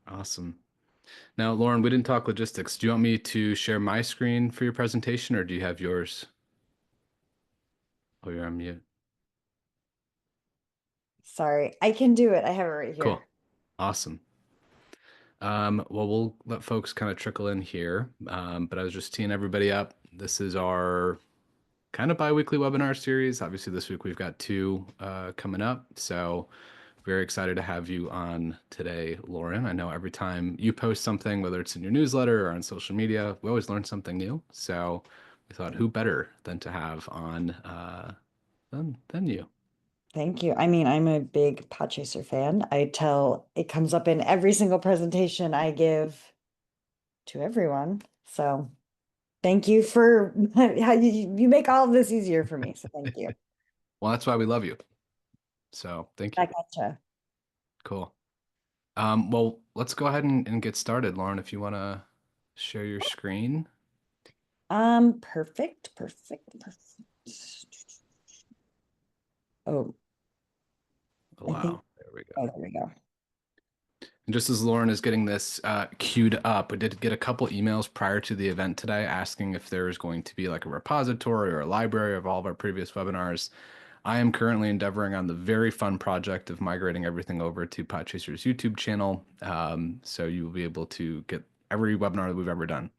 Awesome. Now, Lauren, we didn't talk logistics. Do you want me to share my screen for your presentation or do you have yours? Oh, you're on mute. Sorry, I can do it. I have it right Cool. here. Awesome. Well, we'll let folks kind of trickle in here. But I was just teeing everybody up. This is our kind of bi-weekly webinar series. Obviously, this week we've got two coming up. So very excited to have you on today, Lauren. I know every time you post something, whether it's in your newsletter or on social media, we always learn something new. So we thought, who better than to have on than you? Thank you. I mean, I'm a big Podchaser fan. I tell it comes up in every single presentation I give to everyone. So thank you for how you make all of this easier for me. So thank you. Well, that's why we love you. So thank I you. gotcha. Cool. Well, let's go ahead and get started, Lauren, if you want to share your screen. Perfect. Oh, Oh, I think, wow. There we oh, go. there we go. And just as Lauren is getting this queued up, we did get a couple emails prior to the event today asking if there's going to be like a repository or a library of all of our previous webinars. I am currently endeavoring on the very fun project of migrating everything over to Podchaser's YouTube channel. So you will be able to get every webinar that we've ever done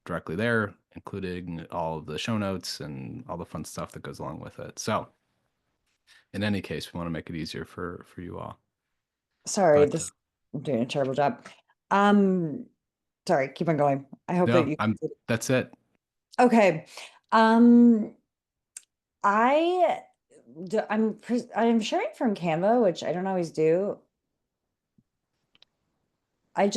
directly there, including all of the show notes and all the fun stuff that goes along with it. So in any case, we want to make it easier for you all. Sorry, But this I'm doing a terrible job. Um, sorry, keep on going. I hope that no, you I'm that's it. okay. Um, I I'm sharing from Canva, which I don't always do. I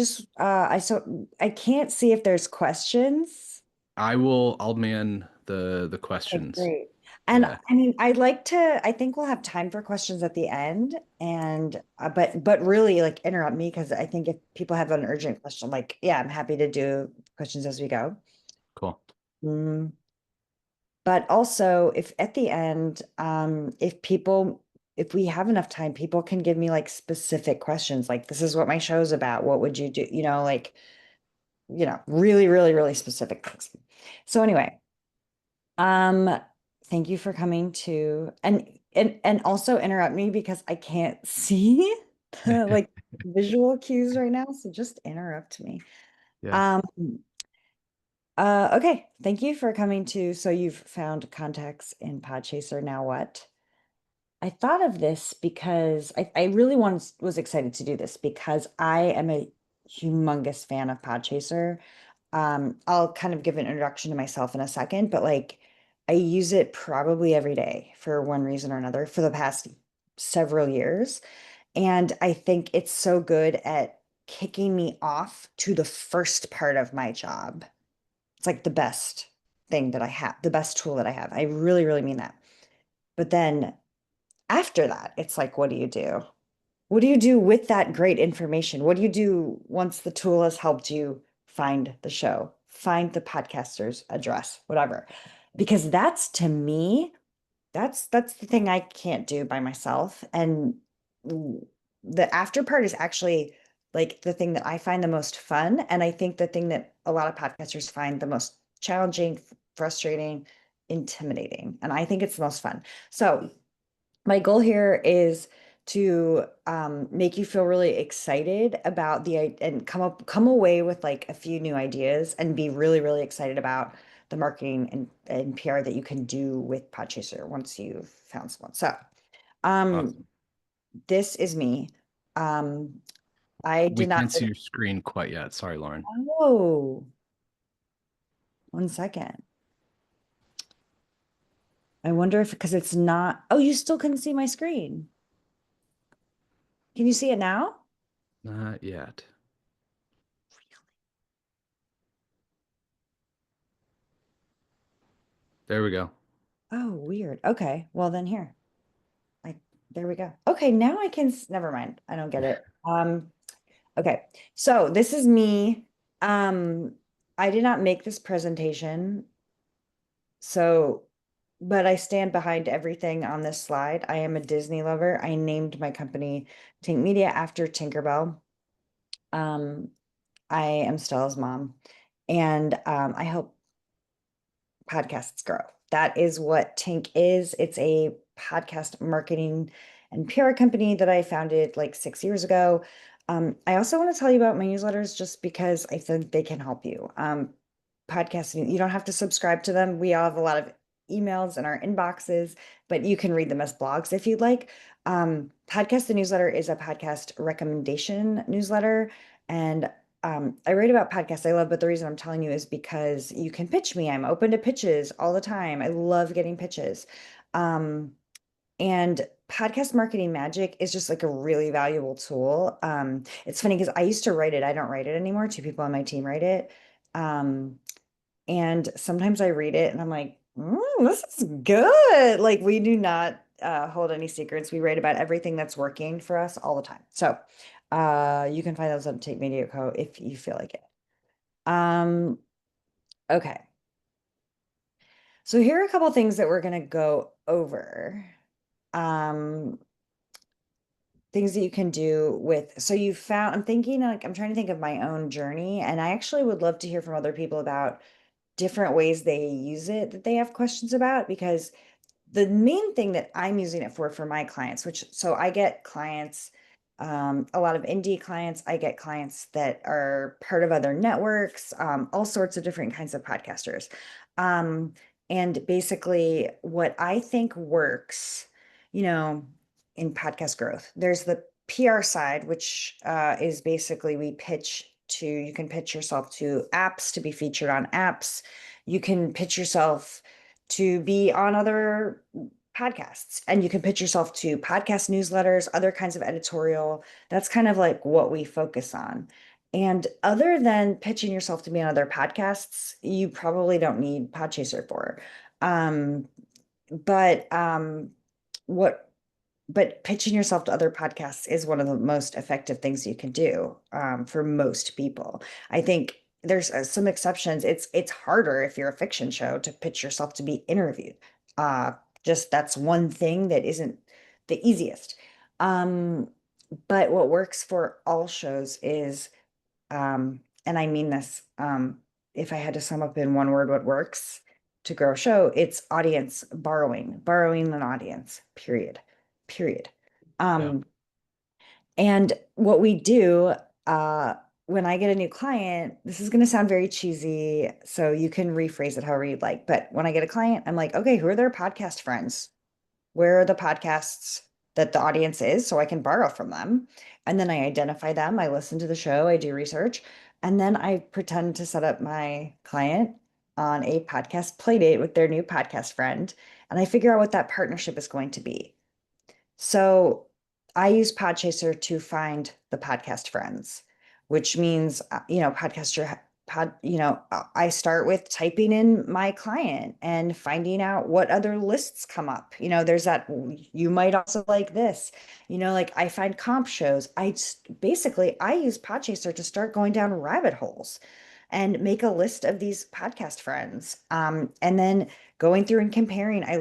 can't see if there's questions. I'll man the Okay, questions. great. And Yeah, I mean, I think we'll have time for questions at the end. And but really like interrupt me because I think if people have an urgent question, like, yeah, I'm happy to do questions as we go. cool. Mm, but also if at the end, if we have enough time, people can give me like specific questions, like this is what my show's about. What would you do? Like, really specific things. So anyway, um, thank you for coming to and also interrupt me because I can't see the like visual cues right now. So just interrupt me. Yeah, Um, okay, thank you for coming to. So you've found contacts in Podchaser. Now what? I thought of this because I really was excited to do this because I am a humongous fan of Podchaser. I'll kind of give an introduction to myself in a second, but like I use it probably every day for one reason or another for the past several years. And I think it's so good at kicking me off to the first part of my job. It's like the best thing that I have, the best tool that I have. I really mean that. But then after that, it's like, what do you do? What do you do with that great information? What do you do once the tool has helped you find the show, find the podcaster's address, whatever? Because that's to me, that's the thing I can't do by myself. And the after part is actually like the thing that I find the most fun. And I think the thing that a lot of podcasters find the most challenging, frustrating, intimidating. And I think it's the most fun. So my goal here is to make you feel really excited about and come away with like a few new ideas and be really excited about the marketing and PR that you can do with Podchaser once you've found someone. So um, awesome. this is me. Um, I We did not. can't see your screen quite yet. Sorry, Lauren. Oh, one second. I wonder if because it's not. Oh, you still couldn't see my screen. Can you see it now? Not yet. There we go. Oh, weird. Okay. Well, then here. Like, there we go. Okay, now I can, never mind. I don't get it. Okay. So this is me. Um, I did not make this presentation. So, but I stand behind everything on this slide. I am a Disney lover. I named my company Tink Media after Tinkerbell. Um, I am Stella's mom, and I help podcasts grow. That is what Tink is. It's a podcast marketing and PR company that I founded like 6 years ago. I also want to tell you about my newsletters just because I think they can help you. Podcasting, you don't have to subscribe to them. We all have a lot of emails in our inboxes, but you can read them as blogs if you'd like. Podcast the newsletter is a podcast recommendation newsletter. And I write about podcasts I love, but the reason I'm telling you is because you can pitch me. I'm open to pitches all the time. I love getting pitches. Um, and podcast marketing magic is just like a really valuable tool. It's funny because I used to write it. I don't write it anymore. Two people on my team write it. Um, and sometimes I read it and I'm like, this is good. Like we do not hold any secrets. We write about everything that's working for us all the time. So you can find those on Take Media Co. if you feel like it. Um, okay. So here are a couple things that we're gonna go over. Um, things that you can do with, so you found, I'm thinking like, I'm trying to think of my own journey, and I actually would love to hear from other people about different ways they use it that they have questions about, because the main thing that I'm using it for my clients, which so I get clients, a lot of indie clients, I get clients that are part of other networks, all sorts of different kinds of podcasters. Um, and basically, what I think works, you know, in podcast growth, there's the PR side, which is basically we pitch to, you can pitch yourself to apps to be featured on apps. You can pitch yourself to be on other podcasts, and you can pitch yourself to podcast newsletters, other kinds of editorial. That's kind of like what we focus on. And other than pitching yourself to be on other podcasts, you probably don't need Podchaser for. Um, but what but pitching yourself to other podcasts is one of the most effective things you can do for most people. I think there's some exceptions. It's harder if you're a fiction show to pitch yourself to be interviewed. Uh, just that's one thing that isn't the easiest. Um, but what works for all shows is, and I mean this, if I had to sum up in one word what works to grow a show, it's audience borrowing an audience, period. Yeah. Um, and what we do, when I get a new client, this is going to sound very cheesy, so you can rephrase it however you'd like. But when I get a client, I'm like, okay, who are their podcast friends? Where are the podcasts that the audience is so I can borrow from them? And then I identify them, I listen to the show, I do research, and then I pretend to set up my client on a podcast play date with their new podcast friend, and I figure out what that partnership is going to be. So I use Podchaser to find the podcast friends, which means, I start with typing in my client and finding out what other lists come up. There's that, you might also like this, like I find comp shows. Basically, I use Podchaser to start going down rabbit holes and make a list of these podcast friends. And then going through and comparing, I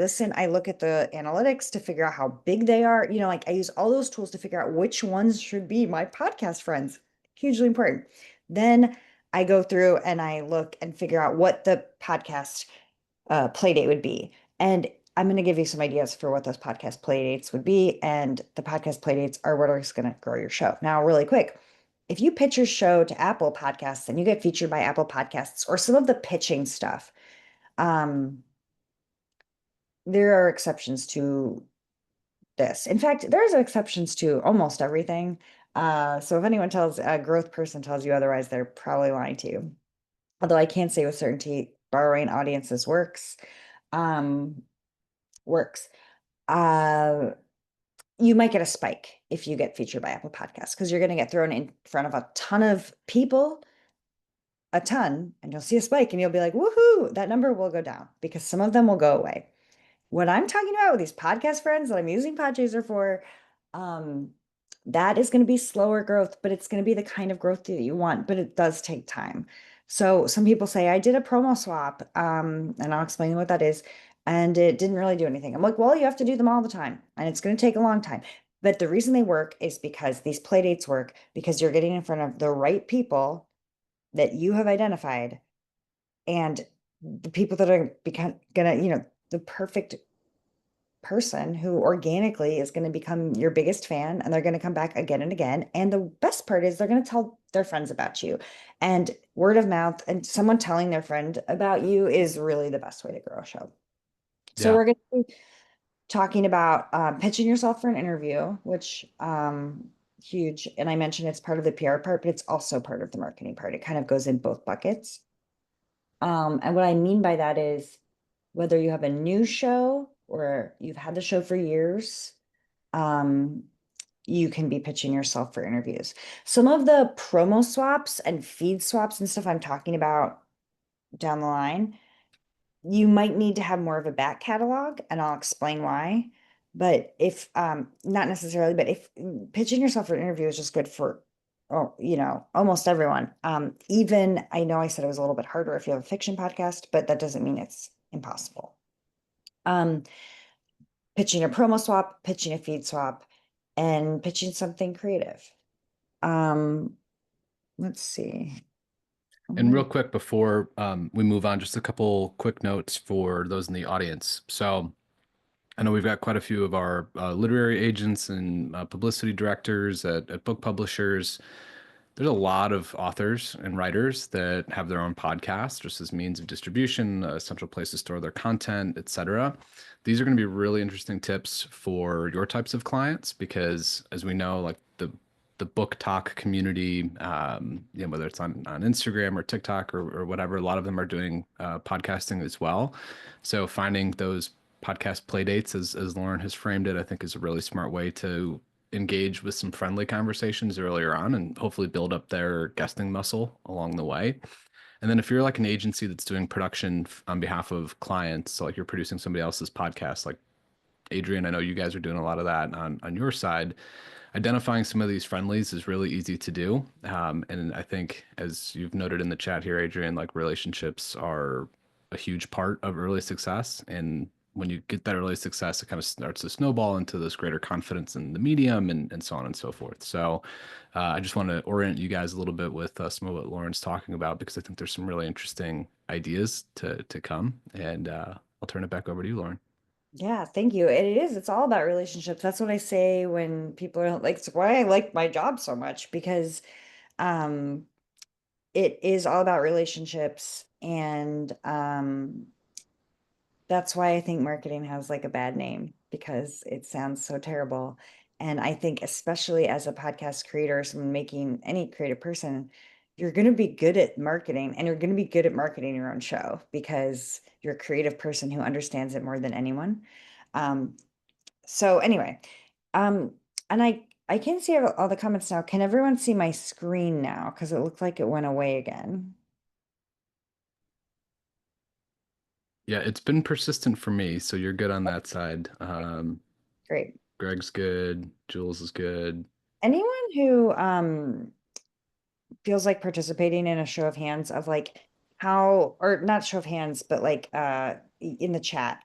look at the analytics to figure out how big they are. Like I use all those tools to figure out which ones should be my podcast friends. Hugely important. Then I go through and I look and figure out what the podcast play date would be. And I'm going to give you some ideas for what those podcast play dates would be. And the podcast play dates are what is going to grow your show. Now, really quick, if you pitch your show to Apple Podcasts and you get featured by Apple Podcasts or some of the pitching stuff, um, there are exceptions to this. In fact, there's exceptions to almost everything. So if anyone tells a growth person tells you otherwise, they're probably lying to you. Although I can't say with certainty borrowing audiences um, works. Uh, you might get a spike if you get featured by Apple Podcasts because you're going to get thrown in front of a ton of people, a ton, and you'll see a spike and you'll be like, woohoo, that number will go down because some of them will go away. What I'm talking about with these podcast friends that I'm using Podchaser for, um, that is going to be slower growth, but it's going to be the kind of growth that you want, but it does take time. So some people say, I did a promo swap, and I'll explain what that is, and it didn't really do anything. I'm like, well, you have to do them all the time, and it's going to take a long time. But the reason they work is because these play dates work because you're getting in front of the right people that you have identified and the people that are gonna, the perfect person who organically is going to become your biggest fan and they're going to come back again and again. And the best part is they're going to tell their friends about you. And word of mouth and someone telling their friend about you is really the best way to grow a show. So Yeah. we're going to be talking about pitching yourself for an interview, which huge. And I mentioned it's part of the PR part, but it's also part of the marketing part. It kind of goes in both buckets. And what I mean by that is whether you have a new show or you've had the show for years, um, you can be pitching yourself for interviews. Some of the promo swaps and feed swaps and stuff I'm talking about down the line, you might need to have more of a back catalog, and I'll explain why. But if not necessarily, but if pitching yourself for an interview is just good for almost everyone. Even I know I said it was a little bit harder if you have a fiction podcast, but that doesn't mean it's impossible. Um, Pitching a promo swap, pitching a feed swap, and pitching something creative. Um, let's see. And real quick before we move on, just a couple quick notes for those in the audience. So I know we've got quite a few of our literary agents and publicity directors at book publishers. There's a lot of authors and writers that have their own podcast just as means of distribution, a central place to store their content, etc. These are going to be really interesting tips for your types of clients because, as we know, like the book talk community, whether it's on Instagram or TikTok or whatever, a lot of them are doing podcasting as well. So finding those podcast play dates, as Lauren has framed it, I think is a really smart way to engage with some friendly conversations earlier on and hopefully build up their guesting muscle along the way. And then if you're like an agency that's doing production on behalf of clients, so like you're producing somebody else's podcast, like Adrian, I know you guys are doing a lot of that on your side. Identifying some of these friendlies is really easy to do. And I think, as you've noted in the chat here, Adrian, like relationships are a huge part of early success. And when you get that early success, it kind of starts to snowball into this greater confidence in the medium and so on and so forth. So I just want to orient you guys a little bit with some of what Lauren's talking about because I think there's some really interesting ideas to come. And I'll turn it back over to you, Lauren. Yeah, thank you. And it is, it's all about relationships. That's what I say when people are like, it's why I like my job so much because um it is all about relationships and that's why I think marketing has like a bad name because it sounds so terrible. And I think, especially as a podcast creator, someone making any creative person, you're going to be good at marketing and you're going to be good at marketing your own show because you're a creative person who understands it more than anyone. Um, so anyway, um, and I can see all the comments now. Can everyone see my screen now? Because it looked like it went away again. Yeah, it's been persistent for me, so you're good on that side. Great. Greg's good, Jules is good. Anyone who feels like participating in a show of hands of like how, or not show of hands, but like in the chat,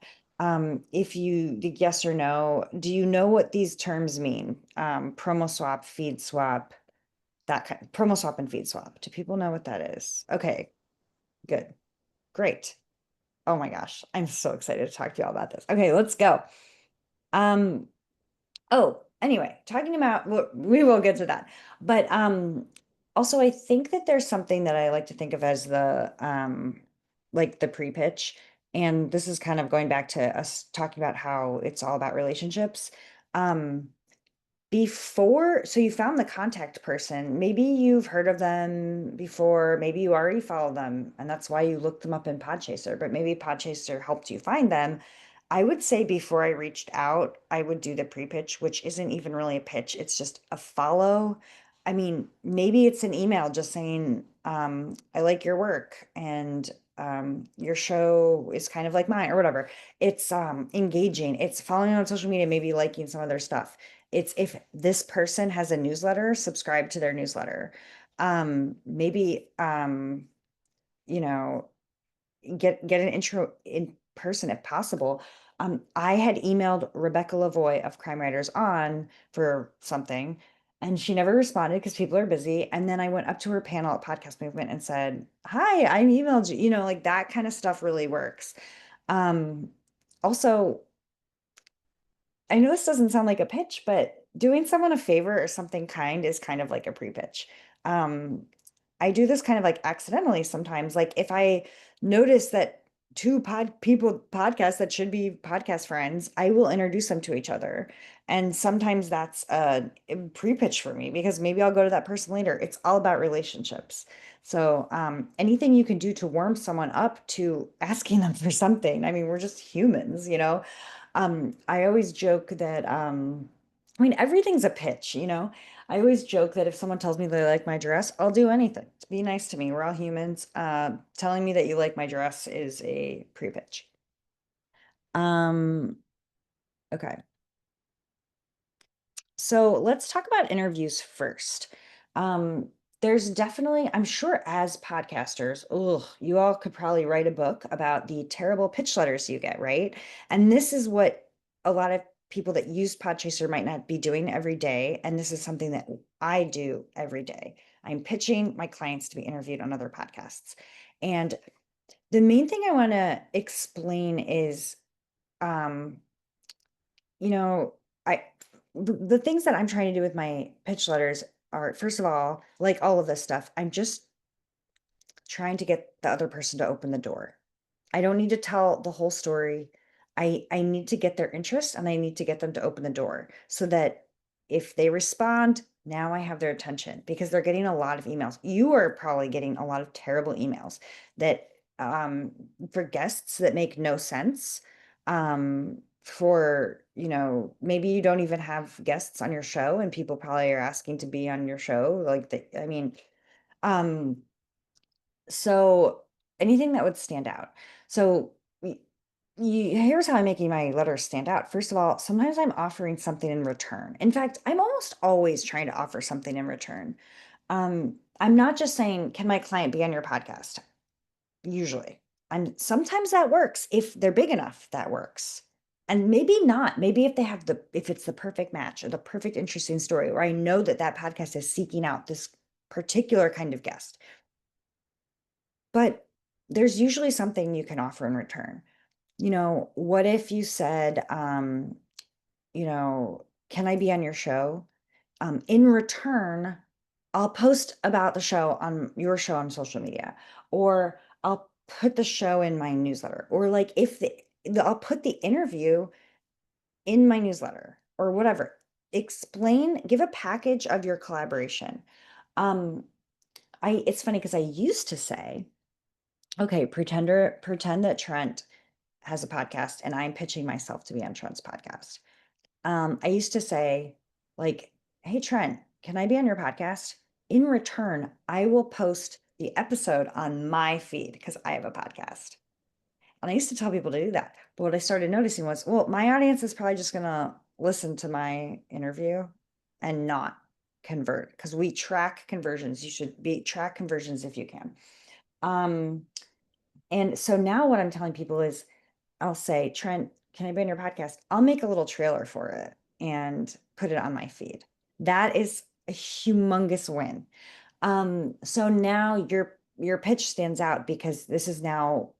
if you did yes or no, do you know what these terms mean? Promo swap, feed swap, that kind promo swap and feed swap. Do people know what that is? Okay, good. Great. Oh my gosh, I'm so excited to talk to you all about this. Okay, let's go. Um, Oh, anyway, talking about we will get to that. But also I think that there's something that I like to think of as the like the pre-pitch. And this is kind of going back to us talking about how it's all about relationships. Um before, so you found the contact person. Maybe you've heard of them before. Maybe you already follow them, and that's why you looked them up in Podchaser. But maybe Podchaser helped you find them. I would say before I reached out, I would do the pre-pitch, which isn't even really a pitch. It's just a follow. I mean, maybe it's an email just saying, I like your work and your show is kind of like mine or whatever. It's engaging. It's following on social media, maybe liking some of their stuff. It's if this person has a newsletter, subscribe to their newsletter. Maybe you know, get an person if possible. I had emailed Rebecca Lavoie of Crime Writers On for something, and she never responded because people are busy. And then I went up to her panel at Podcast Movement and said, "Hi, I emailed you." You know, like that kind of stuff really works. Um, Also, I know this doesn't sound like a pitch, but doing someone a favor or something kind is kind of like a pre-pitch. Um, I do this kind of like accidentally sometimes. Like if I notice that two podcast that should be podcast friends, I will introduce them to each other. And sometimes that's a pre-pitch for me because maybe I'll go to that person later. It's all about relationships. So anything you can do to warm someone up to asking them for something. I mean, we're just humans, you know. I always joke that I mean everything's a pitch, you know. I always joke that if someone tells me they like my dress, I'll do anything to be nice to me. We're all humans. Telling me that you like my dress is a pre-pitch. Um, okay. So let's talk about interviews first. Um, there's definitely, I'm sure as podcasters, oh, you all could probably write a book about the terrible pitch letters you get, right? And this is what a lot of people that use Podchaser might not be doing every day. And this is something that I do every day. I'm pitching my clients to be interviewed on other podcasts. And the main thing I want to explain is, um, you know, I the things that I'm trying to do with my pitch letters are, first of all, like all of this stuff, I'm just trying to get the other person to open the door. I don't need to tell the whole story. I need to get their interest and I need to get them to open the door so that if they respond, now I have their attention because they're getting a lot of emails. You are probably getting a lot of terrible emails that um for guests that make no sense. For, you know, maybe you don't even have guests on your show and people probably are asking to be on your show. Like the, I mean, um so anything that would stand out. So here's how I'm making my letters stand out. First of all, sometimes I'm offering something in return. In fact, I'm almost always trying to offer something in return. I'm not just saying, can my client be on your podcast? Usually. And sometimes that works. If they're big enough, that works. And maybe not. Maybe if they have if it's the perfect match or the perfect interesting story, or I know that that podcast is seeking out this particular kind of guest. But there's usually something you can offer in return. You know, what if you said, you know, can I be on your show? In return, I'll post about the show on your show on social media, or I'll put the show in my newsletter, or like if I'll put the interview in my newsletter or whatever. Explain, give a package of your collaboration. Um, it's funny because I used to say, okay, pretend that Trent has a podcast and I'm pitching myself to be on Trent's podcast. I used to say, like, hey, Trent, can I be on your podcast? In return, I will post the episode on my feed because I have a podcast. And I used to tell people to do that. But what I started noticing was, well, my audience is probably just going to listen to my interview and not convert because we track conversions. You should be track conversions if you can. Um, and so now what I'm telling people is I'll say, Trent, can I be on your podcast? I'll make a little trailer for it and put it on my feed. That is a humongous win. So now your pitch stands out because this is now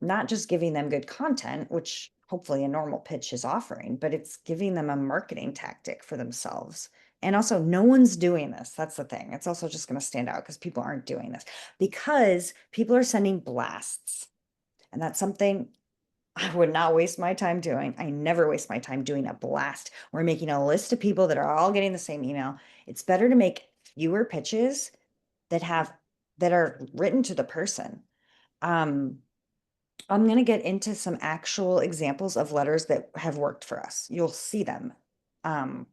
not just giving them good content, which hopefully a normal pitch is offering, but it's giving them a marketing tactic for themselves. And also, no one's doing this. That's the thing. It's also just going to stand out because people aren't doing this because people are sending blasts. And that's something I would not waste my time doing. I never waste my time doing a blast. We're making a list of people that are all getting the same email. It's better to make fewer pitches that are written to the person. Um, I'm going to get into some actual examples of letters that have worked for us. You'll see them. I'm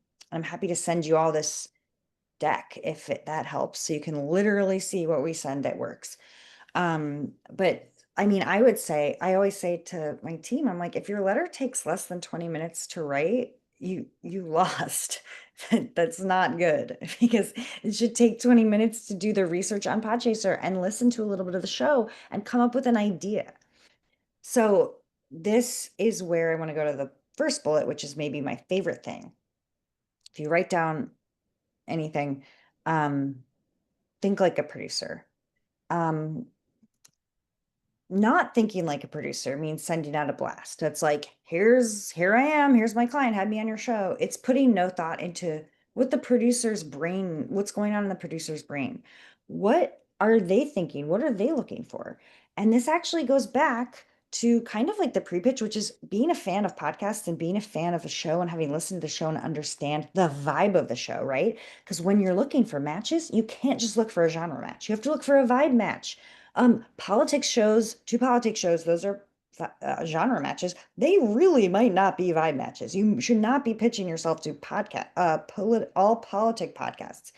happy to send you all this deck if that helps, so you can literally see what we send that works. But I mean, I would say, I always say to my team, I'm like, if your letter takes less than 20 minutes to write, you lost. That's not good because it should take 20 minutes to do the research on Podchaser and listen to a little bit of the show and come up with an idea. So this is where I want to go to the first bullet, which is maybe my favorite thing. If you write down anything, um, think like a producer. Um, Not thinking like a producer means sending out a blast. It's like, here I am, here's my client, had me on your show. It's putting no thought into what the producer's brain, what's going on in the producer's brain. What are they thinking? What are they looking for? And this actually goes back to kind of like the pre-pitch, which is being a fan of podcasts and being a fan of a show and having listened to the show and understand the vibe of the show, right? Because when you're looking for matches, you can't just look for a genre match. You have to look for a vibe match. Politics shows, two politics shows, those are genre matches. They really might not be vibe matches. You should not be pitching yourself to all politic podcasts.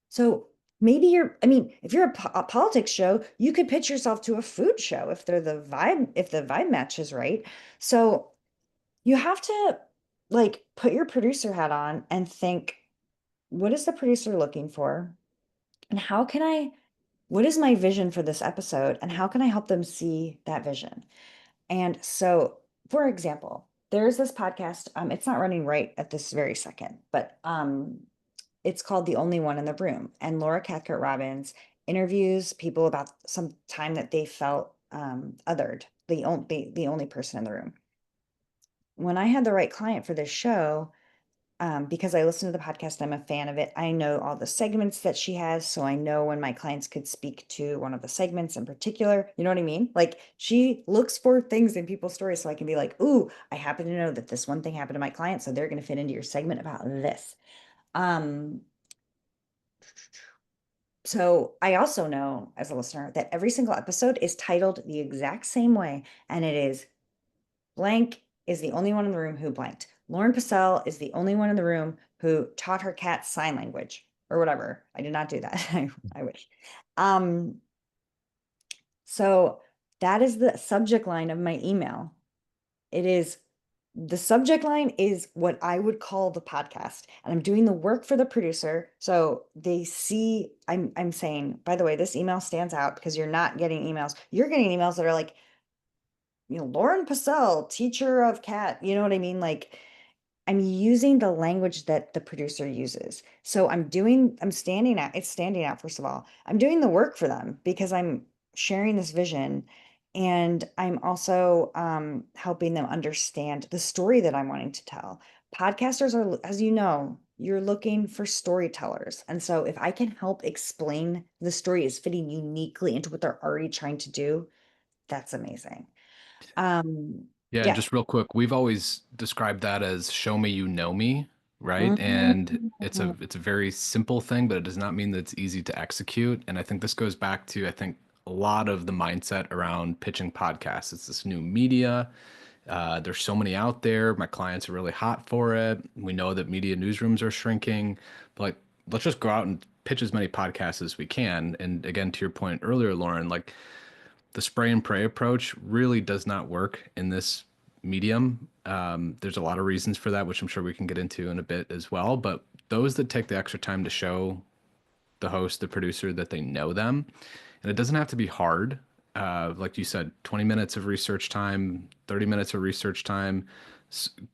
So maybe I mean, if you're a politics show, you could pitch yourself to a food show if if the vibe match is right. So you have to like put your producer hat on and think, what is the producer looking for? And what is my vision for this episode? And how can I help them see that vision? And so, for example, there's this podcast. It's not running right at this very second, but it's called The Only One in the Room. And Laura Cathcart Robbins interviews people about some time that they felt othered, the only person in the room. When I had the right client for this show, because I listen to the podcast, I'm a fan of it. I know all the segments that she has, so I know when my clients could speak to one of the segments in particular. You know what I mean? Like she looks for things in people's stories, so I can be like, "Ooh, I happen to know that this one thing happened to my client, so they're going to fit into your segment about this." Um, so I also know as a listener that every single episode is titled the exact same way, and it is blank is the only one in the room who blanked. Lauren Passell is the only one in the room who taught her cat sign language or whatever. I did not do that. I wish. Um, so that is the subject line of my email. It is the subject line is what I would call the podcast. And I'm doing the work for the producer. So they see I'm saying, by the way, this email stands out because you're not getting emails. You're getting emails that are like, Lauren Passell, teacher of cat, you know what I mean? Like I'm using the language that the producer uses. So I'm standing out, it's standing out, first of all. I'm doing the work for them because I'm sharing this vision and I'm also helping them understand the story that I'm wanting to tell. Podcasters are, as you know, you're looking for storytellers. And so if I can help explain the story is fitting uniquely into what they're already trying to do, that's amazing. Yeah, and Yeah. just real quick, we've always described that as show me you know me, right? And Mhm. it's a very simple thing, but it does not mean that it's easy to execute. And I think this goes back to, I think, a lot of the mindset around pitching podcasts. It's this new media. There's so many out there. My clients are really hot for it. We know that media newsrooms are shrinking, but like, let's just go out and pitch as many podcasts as we can. And again, to your point earlier, Lauren, like the spray and pray approach really does not work in this medium. There's a lot of reasons for that, which I'm sure we can get into in a bit as well. But those that take the extra time to show the host, the producer, that they know them, and it doesn't have to be hard. Like you said, 20 minutes of research time, 30 minutes of research time,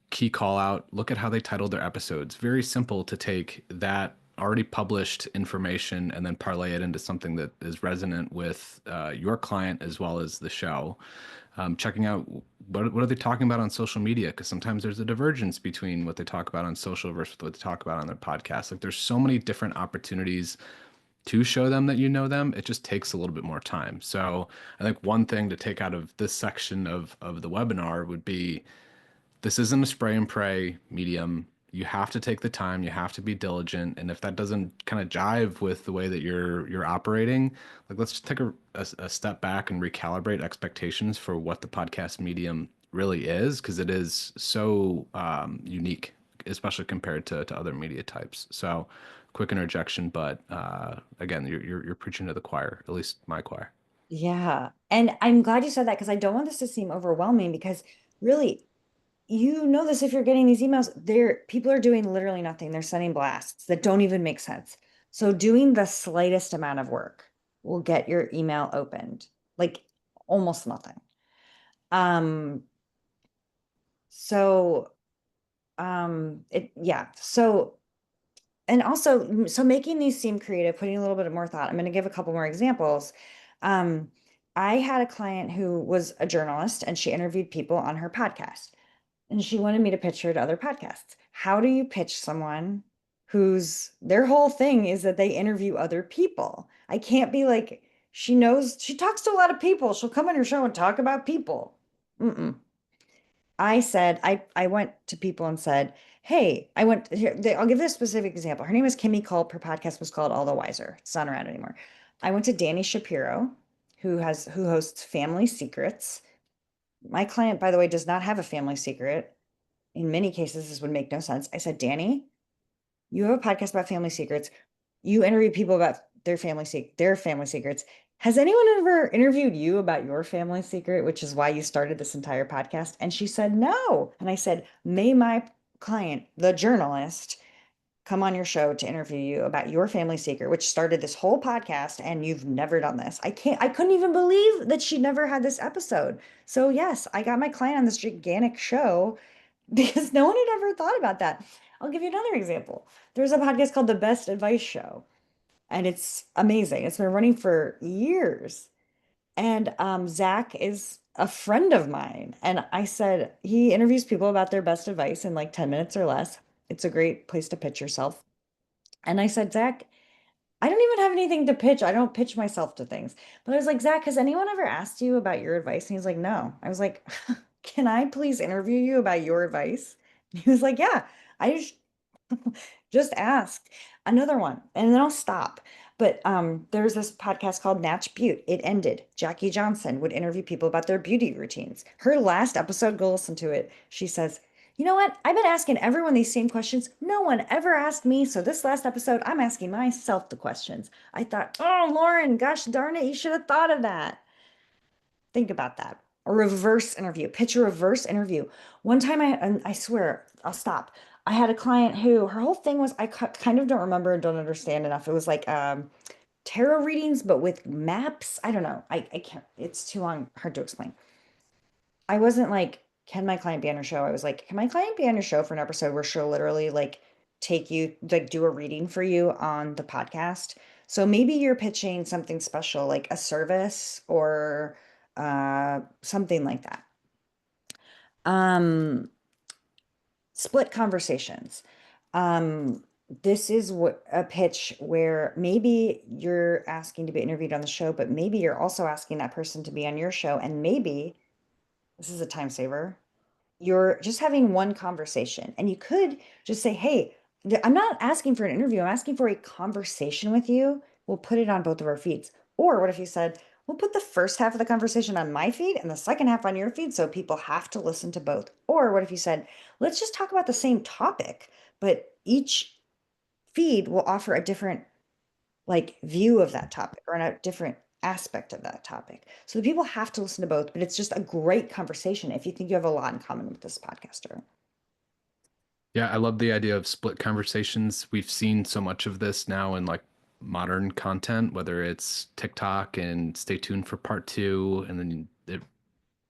key call out, look at how they titled their episodes. Very simple to take that already published information and then parlay it into something that is resonant with your client as well as the show. Checking out what are they talking about on social media, because sometimes there's a divergence between what they talk about on social versus what they talk about on their podcast. Like there's so many different opportunities to show them that you know them. It just takes a little bit more time. So I think one thing to take out of this section of the webinar would be this isn't a spray and pray medium. You have to take the time, you have to be diligent. And if that doesn't kind of jive with the way that you're operating, like let's just take a step back and recalibrate expectations for what the podcast medium really is, because it is so unique, especially compared to other media types. So quick interjection, but again, you're preaching to the choir, at least my choir. Yeah. And I'm glad you said that because I don't want this to seem overwhelming because really, you know this if you're getting these emails, people are doing literally nothing. They're sending blasts that don't even make sense. So doing the slightest amount of work will get your email opened, like almost nothing. Um, So, yeah. So, and also, so making these seem creative, putting a little bit of more thought. I'm going to give a couple more examples. Um, I had a client who was a journalist and she interviewed people on her podcast. And she wanted me to pitch her to other podcasts. How do you pitch someone whose their whole thing is that they interview other people? I can't be like, she knows she talks to a lot of people. She'll come on your show and talk about people. Mm-mm. I said, I went to people and said, hey, I went here. I'll give this specific example. Her name is Kimmy Culp. Her podcast was called All the Wiser. It's not around anymore. I went to Danny Shapiro, who hosts Family Secrets. My client, by the way, does not have a family secret. In many cases, this would make no sense. I said, Danny, you have a podcast about family secrets. You interview people about their family secrets. Has anyone ever interviewed you about your family secret, which is why you started this entire podcast? And she said, no. And I said, may my client, the journalist, come on your show to interview you about your family secret, which started this whole podcast, and you've never done this. I couldn't even believe that she never had this episode. So yes, I got my client on this gigantic show because no one had ever thought about that. I'll give you another example. There's a podcast called The Best Advice Show, and it's amazing. It's been running for years. And Zach is a friend of mine. And I said, he interviews people about their best advice in like 10 minutes or less. It's a great place to pitch yourself. And I said, Zach, I don't even have anything to pitch. I don't pitch myself to things. But I was like, Zach, has anyone ever asked you about your advice? And he's like, no. I was like, can I please interview you about your advice? And he was like, yeah, I just ask another one and then I'll stop. But there's this podcast called Natch Butte. It ended. Jackie Johnson would interview people about their beauty routines. Her last episode, go listen to it. She says, you know what? I've been asking everyone these same questions. No one ever asked me. So this last episode, I'm asking myself the questions. I thought, oh, Lauren, gosh darn it, you should have thought of that. Think about that. A reverse interview. Pitch a reverse interview. One time and I swear, I'll stop. I had a client who her whole thing was kind of don't remember and don't understand enough. It was like tarot readings, but with maps. I don't know. I can't, it's too long, hard to explain. I wasn't like, can my client be on your show? I was like, can my client be on your show for an episode where she'll literally like take you, like do a reading for you on the podcast? So maybe you're pitching something special, like a service or something like that. Um, Split conversations. Um, this is what a pitch where maybe you're asking to be interviewed on the show, but maybe you're also asking that person to be on your show, and maybe this is a time saver. You're just having one conversation, and you could just say, hey, I'm not asking for an interview, I'm asking for a conversation with you. We'll put it on both of our feeds. Or what if you said, we'll put the first half of the conversation on my feed and the second half on your feed, so people have to listen to both? Or what if you said, let's just talk about the same topic, but each feed will offer a different like view of that topic or a different aspect of that topic. So the people have to listen to both, but it's just a great conversation if you think you have a lot in common with this podcaster. Yeah, I love the idea of split conversations. We've seen so much of this now in like modern content, whether it's TikTok and stay tuned for part two, and then it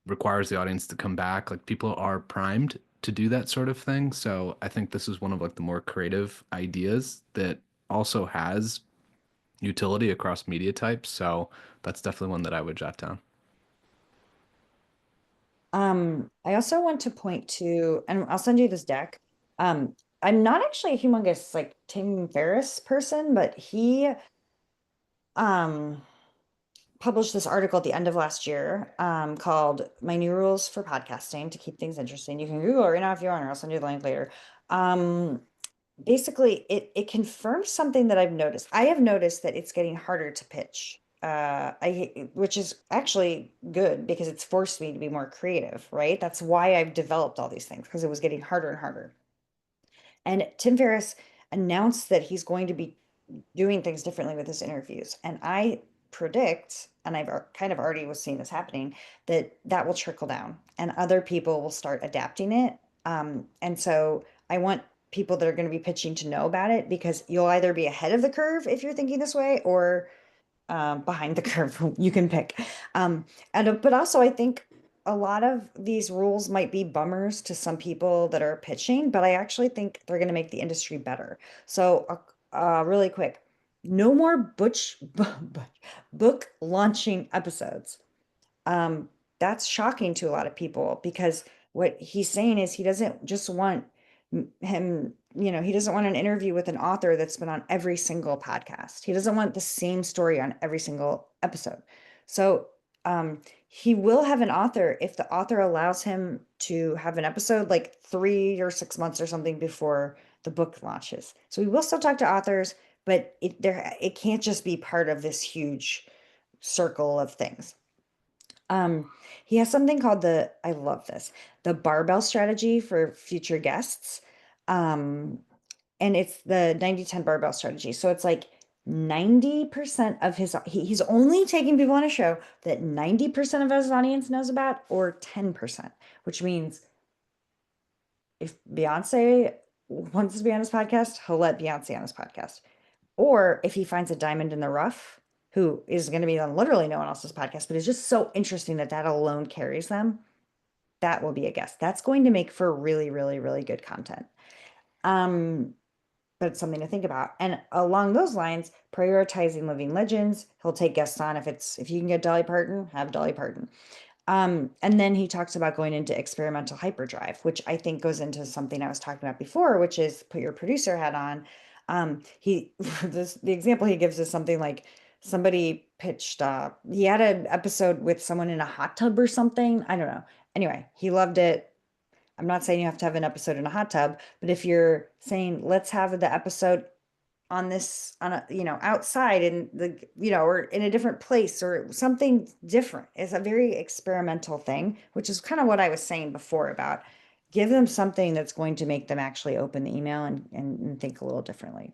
requires the audience to come back. Like people are primed to do that sort of thing. So I think this is one of like the more creative ideas that also has utility across media types. So that's definitely one that I would jot down. I also want to point to, and I'll send you this deck. I'm not actually a humongous like Tim Ferriss person, but he um published this article at the end of last year called My New Rules for Podcasting to Keep Things Interesting. You can Google it right now if you want, or I'll send you the link later. Um, Basically it confirms something that I've noticed. I have noticed that it's getting harder to pitch. Which is actually good because it's forced me to be more creative, right? That's why I've developed all these things because it was getting harder and harder. And Tim Ferriss announced that he's going to be doing things differently with his interviews. And I predict, and kind of already was seeing this happening, that that will trickle down and other people will start adapting it. And so I want people that are going to be pitching to know about it because you'll either be ahead of the curve if you're thinking this way or behind the curve. You can pick. Um, but also, I think. a lot of these rules might be bummers to some people that are pitching, but I actually think they're going to make the industry better. So, really quick, no more book launching episodes. Um, that's shocking to a lot of people because what he's saying is he doesn't just want him, he doesn't want an interview with an author that's been on every single podcast. He doesn't want the same story on every single episode. So, he will have an author if the author allows him to have an episode like 3 or 6 months or something before the book launches. So we will still talk to authors, but it can't just be part of this huge circle of things. Um, he has something called I love this, the barbell strategy for future guests. Um, and it's the 90-10 barbell strategy. So it's like 90% of he's only taking people on a show that 90% of his audience knows about, or 10%, which means if Beyonce wants to be on his podcast, he'll let Beyonce on his podcast. Or if he finds a diamond in the rough who is going to be on literally no one else's podcast, but is just so interesting that that alone carries them, that will be a guest. That's going to make for really, really, really good content. Um, but it's something to think about. And along those lines, prioritizing living legends. He'll take guests on if you can get Dolly Parton, have Dolly Parton. And then he talks about going into experimental hyperdrive, which I think goes into something I was talking about before, which is put your producer hat on. The example he gives is something like somebody pitched, he had an episode with someone in a hot tub or something. I don't know. Anyway, he loved it. I'm not saying you have to have an episode in a hot tub, but if you're saying, let's have the episode outside in or in a different place or something different, it's a very experimental thing, which is kind of what I was saying before about give them something that's going to make them actually open the email and think a little differently.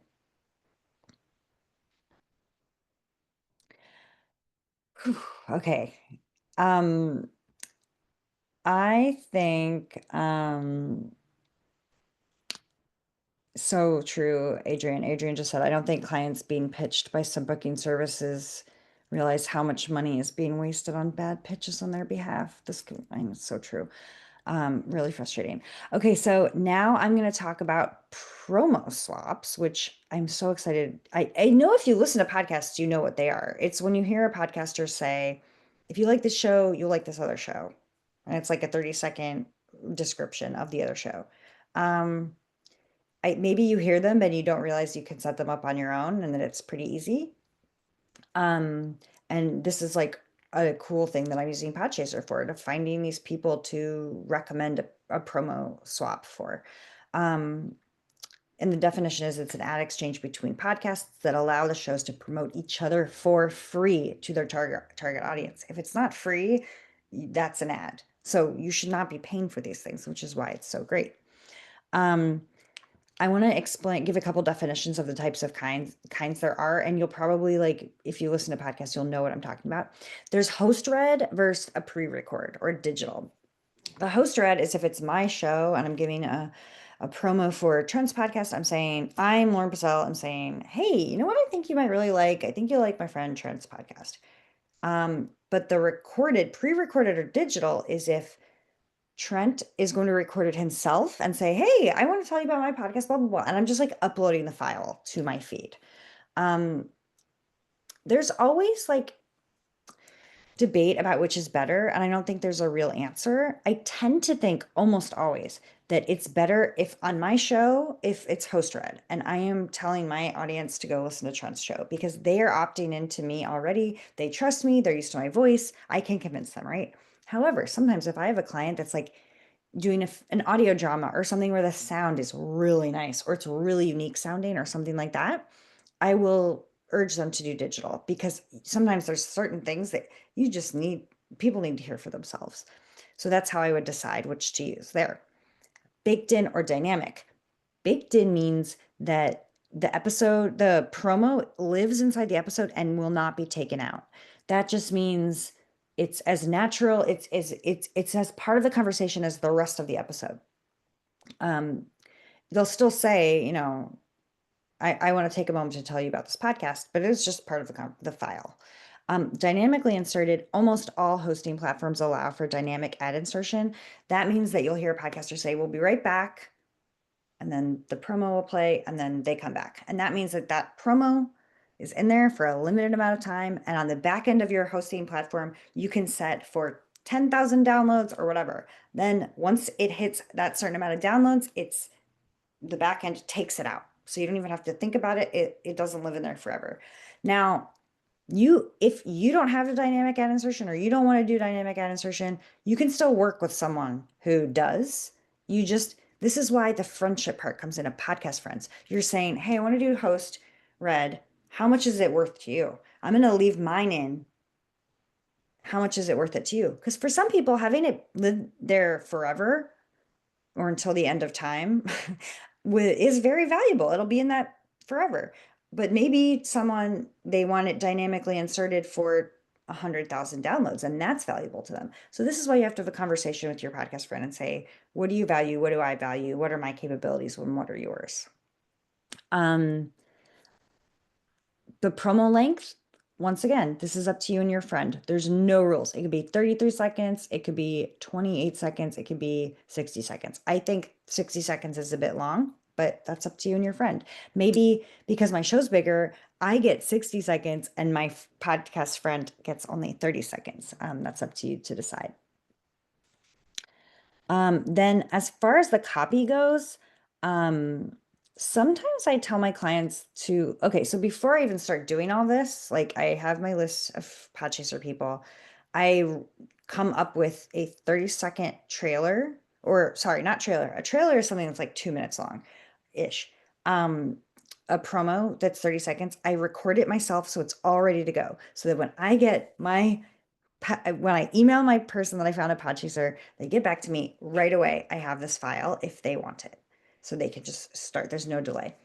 Whew, okay. Um, I think so true, Adrian. Adrian just said, I don't think clients being pitched by some booking services realize how much money is being wasted on bad pitches on their behalf. I mean, it's so true. Really frustrating. Okay, so now I'm going to talk about promo swaps, which I'm so excited. I know if you listen to podcasts, you know what they are. It's when you hear a podcaster say, if you like this show, you'll like this other show. And it's like a 30-second description of the other show. Um, maybe you hear them and you don't realize you can set them up on your own and that it's pretty easy. Um, and this is like a cool thing that I'm using Podchaser for, to finding these people to recommend a promo swap for. Um, and the definition is it's an ad exchange between podcasts that allow the shows to promote each other for free to their target audience. If it's not free, that's an ad. So you should not be paying for these things, which is why it's so great. I want to give a couple definitions of the types of kinds there are, and you'll probably like if you listen to podcasts, you'll know what I'm talking about. There's host read versus a pre-record or digital. The host read is if it's my show and I'm giving a promo for Trent's podcast. I'm saying, I'm Lauren Passell. I'm saying, hey, you know what I think you might really like? I think you'll like my friend Trent's podcast. But the pre-recorded or digital is if Trent is going to record it himself and say, hey, I want to tell you about my podcast, blah, blah, blah. And I'm just like uploading the file to my feed. Um, there's always like debate about which is better, and I don't think there's a real answer. I tend to think almost always that it's better if on my show, if it's host read, and I am telling my audience to go listen to Trent's show because they are opting into me already. They trust me, they're used to my voice. I can convince them, right? However, sometimes if I have a client that's like doing an audio drama or something where the sound is really nice or it's really unique sounding or something like that, I will urge them to do digital because sometimes there's certain things that people need to hear for themselves. So that's how I would decide which to use there. Baked in or dynamic. Baked in means that the promo lives inside the episode and will not be taken out. That just means it's as natural, it's as part of the conversation as the rest of the episode. Um, they'll still say, I want to take a moment to tell you about this podcast, but it's just part of the file. Dynamically inserted, almost all hosting platforms allow for dynamic ad insertion. That means that you'll hear a podcaster say, we'll be right back. And then the promo will play and then they come back. And that means that that promo is in there for a limited amount of time. And on the back end of your hosting platform, you can set for 10,000 downloads or whatever. Then once it hits that certain amount of downloads, it's the back end takes it out. So you don't even have to think about it. It doesn't live in there forever. Now, if you don't have a dynamic ad insertion or you don't want to do dynamic ad insertion, you can still work with someone who does. You just This is why the friendship part comes in a podcast friends. You're saying, hey, I want to do host Red. How much is it worth to you? I'm going to leave mine in. How much is it worth it to you? Because for some people, having it live there forever or until the end of time is very valuable. It'll be in that forever. But maybe someone, they want it dynamically inserted for 100,000 downloads, and that's valuable to them. So this is why you have to have a conversation with your podcast friend and say, what do you value? What do I value? What are my capabilities? And what are yours? Um, the promo length, once again, this is up to you and your friend. There's no rules. It could be 33 seconds, it could be 28 seconds, it could be 60 seconds. I think 60 seconds is a bit long, but that's up to you and your friend. Maybe because my show's bigger, I get 60 seconds and my podcast friend gets only 30 seconds. That's up to you to decide. Then as far as the copy goes, um, sometimes I tell my clients to, okay, so before I even start doing all this, like I have my list of Podchaser people, I come up with a 30-second trailer, or sorry, not trailer. A trailer is something that's like 2 minutes long ish. Um, a promo that's 30 seconds. I record it myself so it's all ready to go. So that when I get my when I email my person that I found at Podchaser, they get back to me right away. I have this file if they want it. So they can just start. There's no delay.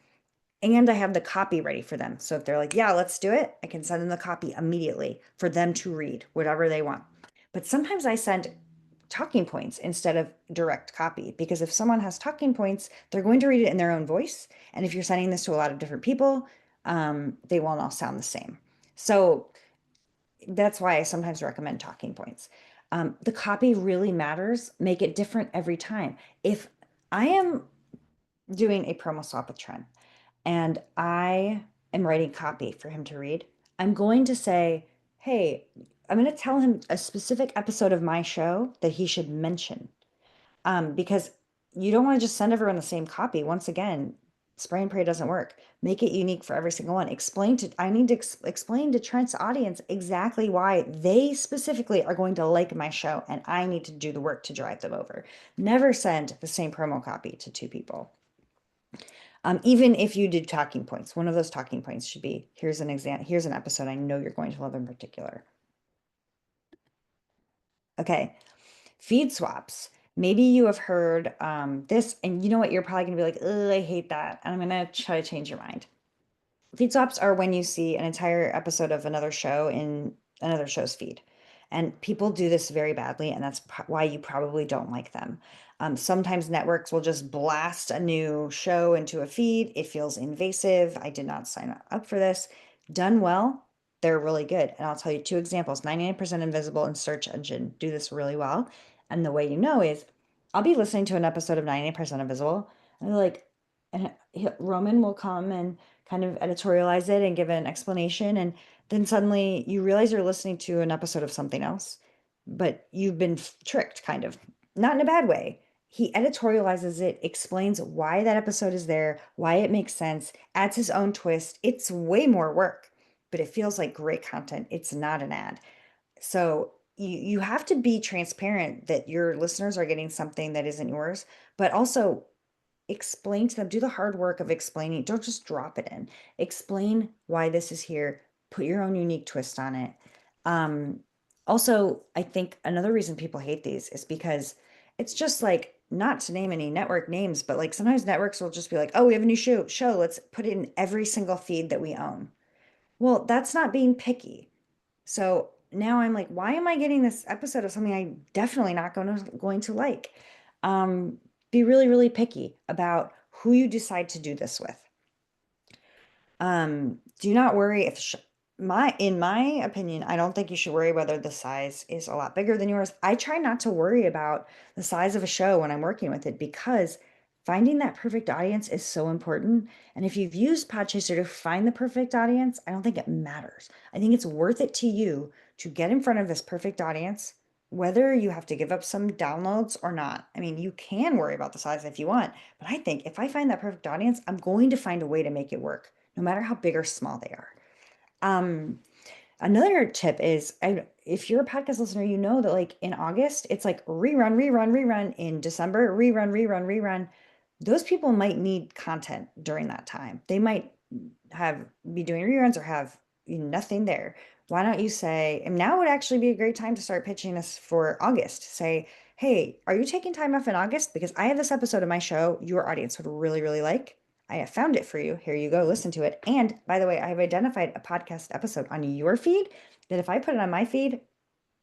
And I have the copy ready for them. So if they're like, yeah, let's do it, I can send them the copy immediately for them to read whatever they want. But sometimes I send talking points instead of direct copy because if someone has talking points, they're going to read it in their own voice. And if you're sending this to a lot of different people, they won't all sound the same. So that's why I sometimes recommend talking points. The copy really matters. Make it different every time. If I am doing a promo swap with Trent and I am writing copy for him to read, I'm going to say, hey, I'm going to tell him a specific episode of my show that he should mention because you don't want to just send everyone the same copy. Once again, spray and pray doesn't work. Make it unique for every single one. I need to explain to Trent's audience exactly why they specifically are going to like my show, and I need to do the work to drive them over. Never send the same promo copy to two people. Even if you did talking points, one of those talking points should be, here's an example, here's an episode I know you're going to love in particular. Okay, feed swaps. Maybe you have heard this, and you know what? You're probably going to be like, oh, I hate that. And I'm going to try to change your mind. Feed swaps are when you see an entire episode of another show in another show's feed. And people do this very badly, and that's why you probably don't like them. Sometimes networks will just blast a new show into a feed. It feels invasive. I did not sign up for this. Done well, they're really good. And I'll tell you two examples. 99% Invisible and Search Engine do this really well. And the way you know is I'll be listening to an episode of 98% Invisible, and they're like, and Roman will come and kind of editorialize it and give an explanation. And then suddenly you realize you're listening to an episode of something else, but you've been tricked, kind of, not in a bad way. He editorializes it, explains why that episode is there, why it makes sense, adds his own twist. It's way more work, but it feels like great content. It's not an ad. So you have to be transparent that your listeners are getting something that isn't yours, but also explain to them, do the hard work of explaining. Don't just drop it in. Explain why this is here. Put your own unique twist on it. Um, Also, I think another reason people hate these is because it's just like, not to name any network names, but like sometimes networks will just be like, oh, we have a new show. Let's put it in every single feed that we own. Well, that's not being picky. So now I'm like, why am I getting this episode of something I definitely not going to like? Um, be really, really picky about who you decide to do this with. Do not worry if In my opinion, I don't think you should worry whether the size is a lot bigger than yours. I try not to worry about the size of a show when I'm working with it because finding that perfect audience is so important. And if you've used Podchaser to find the perfect audience, I don't think it matters. I think it's worth it to you to get in front of this perfect audience, whether you have to give up some downloads or not. I mean, you can worry about the size if you want, but I think if I find that perfect audience, I'm going to find a way to make it work, no matter how big or small they are. Um, Another tip is if you're a podcast listener, you know that like in August, it's like rerun, rerun, rerun. In December, rerun, rerun, rerun. Those people might need content during that time. They might have be doing reruns or have nothing there. Why don't you say, and now would actually be a great time to start pitching this for August. Say, hey, are you taking time off in August? Because I have this episode of my show your audience would really, really like. I have found it for you. Here you go. Listen to it. And by the way, I have identified a podcast episode on your feed that if I put it on my feed,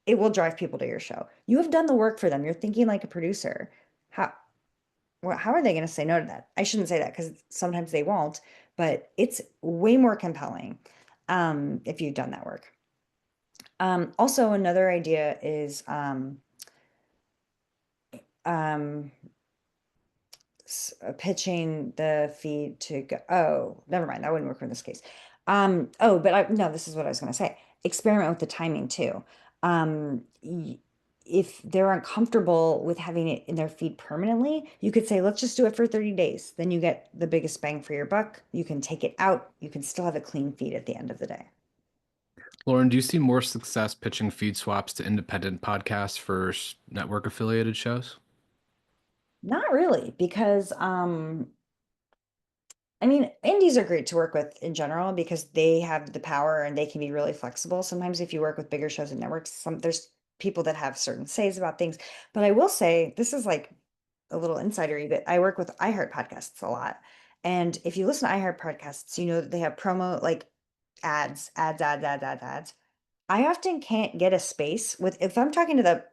it will drive people to your show. You have done the work for them. You're thinking like a producer. How how are they going to say no to that? I shouldn't say that because sometimes they won't, but it's way more compelling if you've done that work. Also, another idea is um, pitching the feed to go. Oh, never mind. That wouldn't work in this case. Oh, but no, this is what I was going to say. Experiment with the timing too. Um, if they're uncomfortable with having it in their feed permanently, you could say, let's just do it for 30 days. Then you get the biggest bang for your buck. You can take it out. You can still have a clean feed at the end of the day. Lauren, do you see more success pitching feed swaps to independent podcasts for network affiliated shows? Not really, because I mean, indies are great to work with in general because they have the power and they can be really flexible. Sometimes if you work with bigger shows and networks, there's people that have certain says about things. But I will say this is like a little insidery, but I work with iHeart podcasts a lot. And if you listen to iHeart podcasts, you know that they have promo like ads. I often can't get a space with if I'm talking to the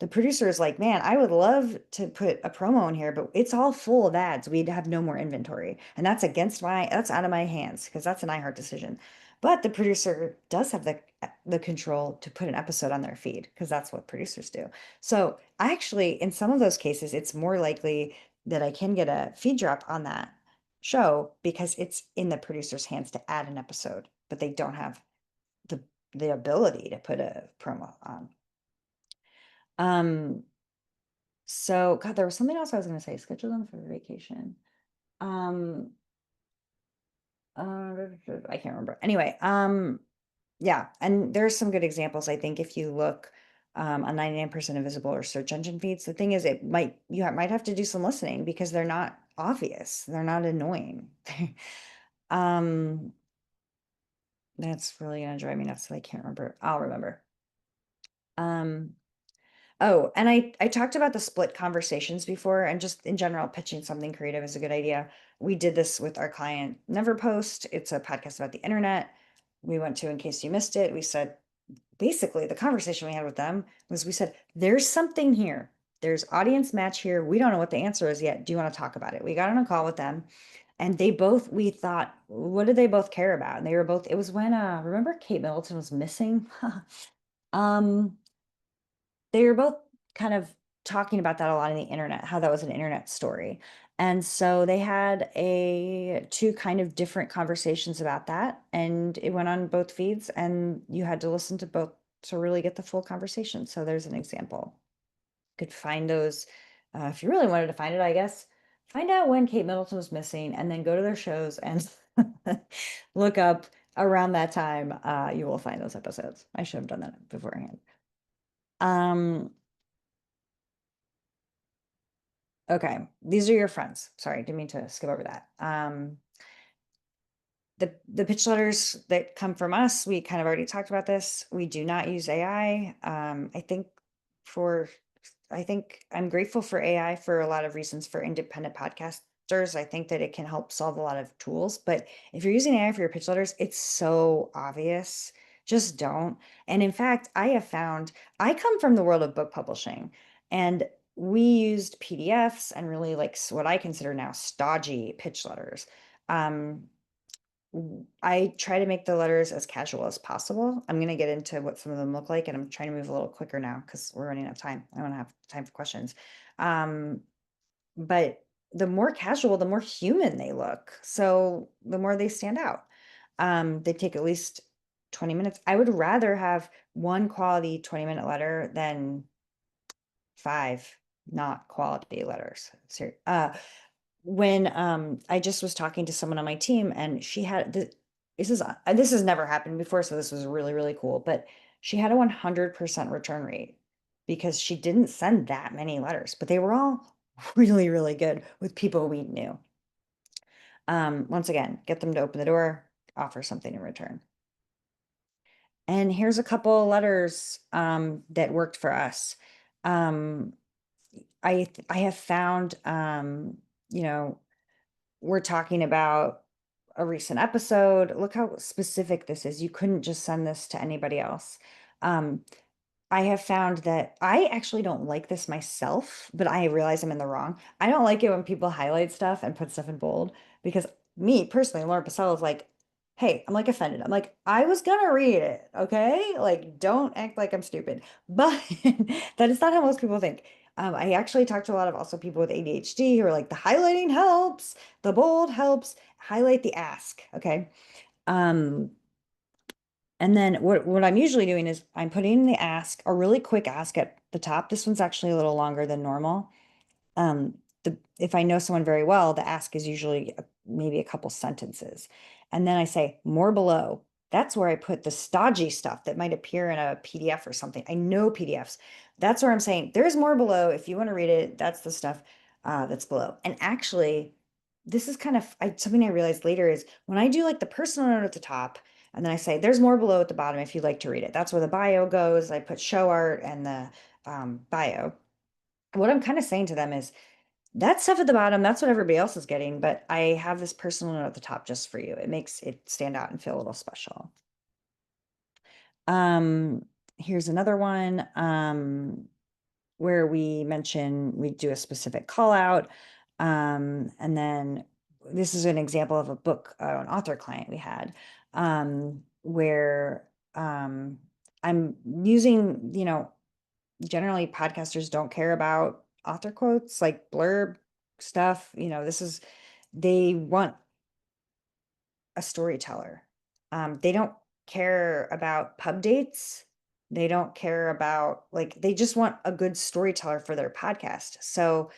producer is like, man, I would love to put a promo in here, but it's all full of ads. We'd have no more inventory. And that's out of my hands because that's an iHeart decision. But the producer does have the control to put an episode on their feed because that's what producers do. So I actually, in some of those cases, it's more likely that I can get a feed drop on that show because it's in the producer's hands to add an episode, but they don't have the the ability to put a promo on. Um, so God, there was something else I was gonna say. Schedule them for vacation. Um, I can't remember. Anyway, yeah, and there's some good examples. I think if you look on 99% Invisible or search engine feeds, the thing is, might have to do some listening because they're not obvious. They're not annoying. Um, that's really gonna drive me nuts that I can't remember. I'll remember. Um, Oh, and I talked about the split conversations before, and just in general, pitching something creative is a good idea. We did this with our client Never Post. It's a podcast about the internet. We went to, in case you missed it, we said basically the conversation we had with them was we said, there's something here. There's audience match here. We don't know what the answer is yet. Do you want to talk about it? We got on a call with them and we thought, what did they both care about? And they were both, it was when remember Kate Middleton was missing? Um, they were both kind of talking about that a lot on the internet, how that was an internet story. And so they had a two kind of different conversations about that, and it went on both feeds, and you had to listen to both to really get the full conversation. So there's an example. Could find those if you really wanted to find it, I guess. Find out when Kate Middleton was missing, and then go to their shows and look up around that time. You will find those episodes. I should have done that beforehand. Um, Okay, these are your friends. Sorry, didn't mean to skip over that. The pitch letters that come from us, we kind of already talked about this. We do not use AI. For I think I'm grateful for AI for a lot of reasons for independent podcasters. I think that it can help solve a lot of tools, but if you're using AI for your pitch letters, it's so obvious. Just don't. And in fact, I have found I come from the world of book publishing, and we used PDFs and really like what I consider now stodgy pitch letters. Um, I try to make the letters as casual as possible. I'm going to get into what some of them look like, and I'm trying to move a little quicker now because we're running out of time. I want to have time for questions. Um, but the more casual, the more human they look. So the more they stand out. They take at least 20 minutes. I would rather have one quality 20-minute letter than five not quality letters. When I just was talking to someone on my team and she had this has never happened before, so this was really, really cool. But she had a 100% return rate because she didn't send that many letters, but they were all really, really good with people we knew. Once again, get them to open the door, offer something in return. And here's a couple of letters that worked for us. Um, I have found you know, we're talking about a recent episode. Look how specific this is. You couldn't just send this to anybody else. Um, I have found that I actually don't like this myself, but I realize I'm in the wrong. I don't like it when people highlight stuff and put stuff in bold because me personally, Laura Passell is like, hey, I'm like offended. I'm like, I was gonna read it, okay? Like, don't act like I'm stupid. But that is not how most people think. I actually talked to a lot of also people with ADHD who are like, the highlighting helps, the bold helps, highlight the ask, okay? Um, and then what I'm usually doing is I'm putting the ask, a really quick ask at the top. This one's actually a little longer than normal. If I know someone very well, the ask is usually maybe a couple sentences. And then I say more below. That's where I put the stodgy stuff that might appear in a PDF or something. I know PDFs. That's where I'm saying there's more below. If you want to read it, that's the stuff that's below. And actually, this is kind of something I realized later is when I do like the personal note at the top, and then I say there's more below at the bottom if you'd like to read it. That's where the bio goes. I put show art and the bio. What I'm kind of saying to them is that stuff at the bottom, that's what everybody else is getting, but I have this personal note at the top just for you. It makes it stand out and feel a little special. Um, Here's another one where we mention we do a specific call out. And then this is an example of a book, an author client we had, where I'm using, generally podcasters don't care about author quotes like blurb stuff. They want a storyteller. They don't care about pub dates. They don't care about like they just want a good storyteller for their podcast. So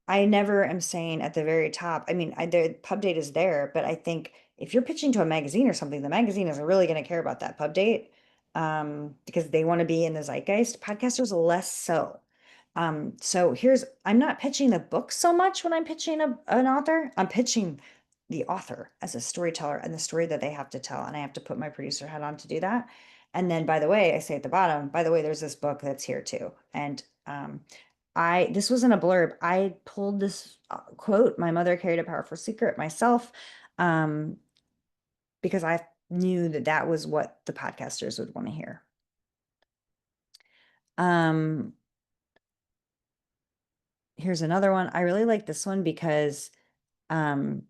I never am saying at the very top. I mean, the pub date is there, but I think if you're pitching to a magazine or something, the magazine isn't really going to care about that pub date because they want to be in the zeitgeist. Podcasters less so. So I'm not pitching the book so much when I'm pitching an author. I'm pitching the author as a storyteller and the story that they have to tell. And I have to put my producer hat on to do that. And then, by the way, I say at the bottom, by the way, there's this book that's here too. And this wasn't a blurb. I pulled this quote, "My mother carried a powerful secret," myself, um, because I knew that that was what the podcasters would want to hear. Um, Here's another one. I really like this one because um,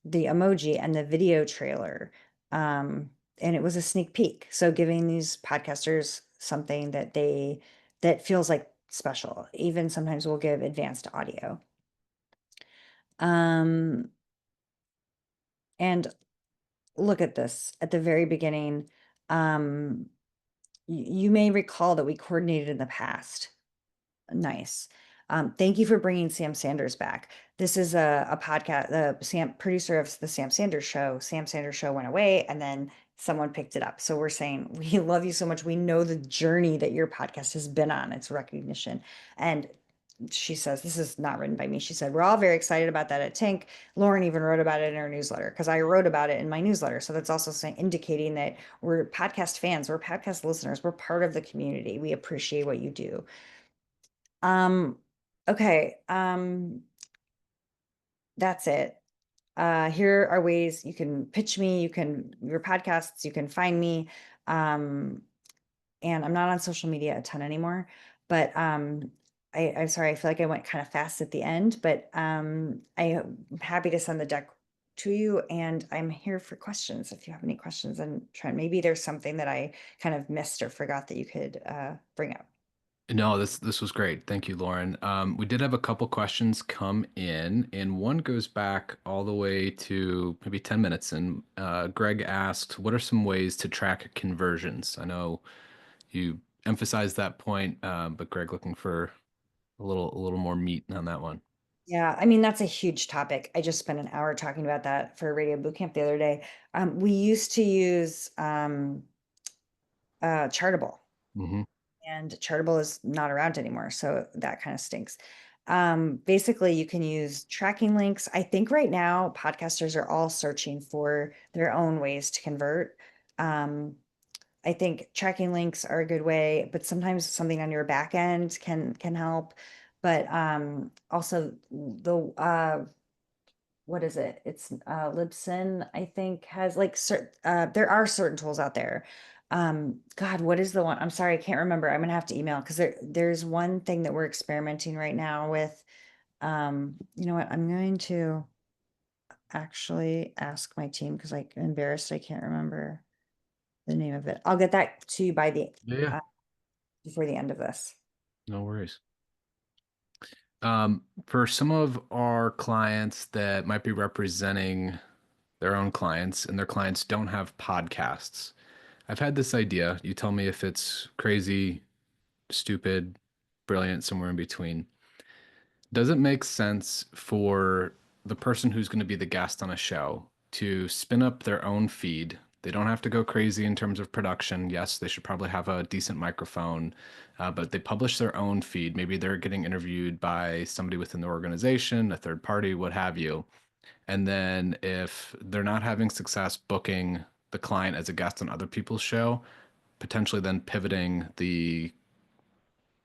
the emoji and the video trailer, and it was a sneak peek. So giving these podcasters something that feels like special. Even sometimes we'll give advanced audio. Um, and look at this at the very beginning. You may recall that we coordinated in the past. Nice. Thank you for bringing Sam Sanders back. This is a podcast, the producer of the Sam Sanders show. Sam Sanders show went away and then someone picked it up. So we're saying, we love you so much. We know the journey that your podcast has been on. It's recognition. And she says, this is not written by me. She said, we're all very excited about that at Tink. Lauren even wrote about it in her newsletter because I wrote about it in my newsletter. So that's also indicating that we're podcast fans, we're podcast listeners, we're part of the community. We appreciate what you do. Um, okay. That's it. Here are ways you can pitch me, your podcasts, you can find me. Um, and I'm not on social media a ton anymore, but I'm sorry, I feel like I went kind of fast at the end, but I'm happy to send the deck to you, and I'm here for questions if you have any questions. And Trent, maybe there's something that I kind of missed or forgot that you could bring up. No, this was great. Thank you, Lauren. We did have a couple questions come in, and one goes back all the way to maybe 10 minutes. And Greg asked, what are some ways to track conversions? I know you emphasized that point, but Greg looking for a little more meat on that one. Yeah, I mean, that's a huge topic. I just spent an hour talking about that for Radio Boot Camp the other day. We used to use Chartable, Hmm. and Chartable is not around anymore, so that kind of stinks. Basically, you can use tracking links. I think right now podcasters are all searching for their own ways to convert. Um, I think tracking links are a good way, but sometimes something on your back end can help. But also the what is it? It's Libsyn, I think, has like there are certain tools out there. God, what is the one? I'm sorry, I can't remember. I'm gonna have to email because there's one thing that we're experimenting right now with. You know what? I'm going to actually ask my team because I'm embarrassed I can't remember the name of it. I'll get that to you by the Yeah, yeah, uh, before the end of this. no worries. For some of our clients that might be representing their own clients and their clients don't have podcasts, I've had this idea. You tell me if it's crazy, stupid, brilliant, somewhere in between. Does it make sense for the person who's going to be the guest on a show to spin up their own feed? They don't have to go crazy in terms of production. Yes, they should probably have a decent microphone, but they publish their own feed. Maybe they're getting interviewed by somebody within the organization, a third party, what have you. And then if they're not having success booking the client as a guest on other people's show, potentially then pivoting the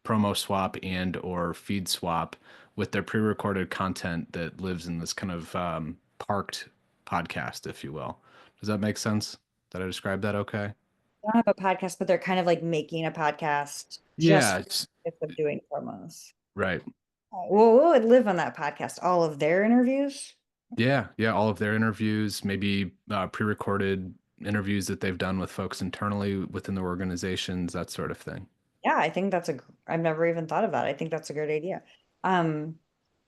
promo swap and or feed swap with their pre-recorded content that lives in this kind of parked podcast, if you will. Does that make sense? Did I describe that okay? They don't have a podcast, but they're kind of like making a podcast just Yeah, for it's the sake of doing promos. right. Well, what would live on that podcast? All of their interviews? Yeah, yeah, all of their interviews, maybe pre-recorded interviews that they've done with folks internally within the organizations, that sort of thing. Yeah, I think I've never even thought of that. I think that's a great idea. Um,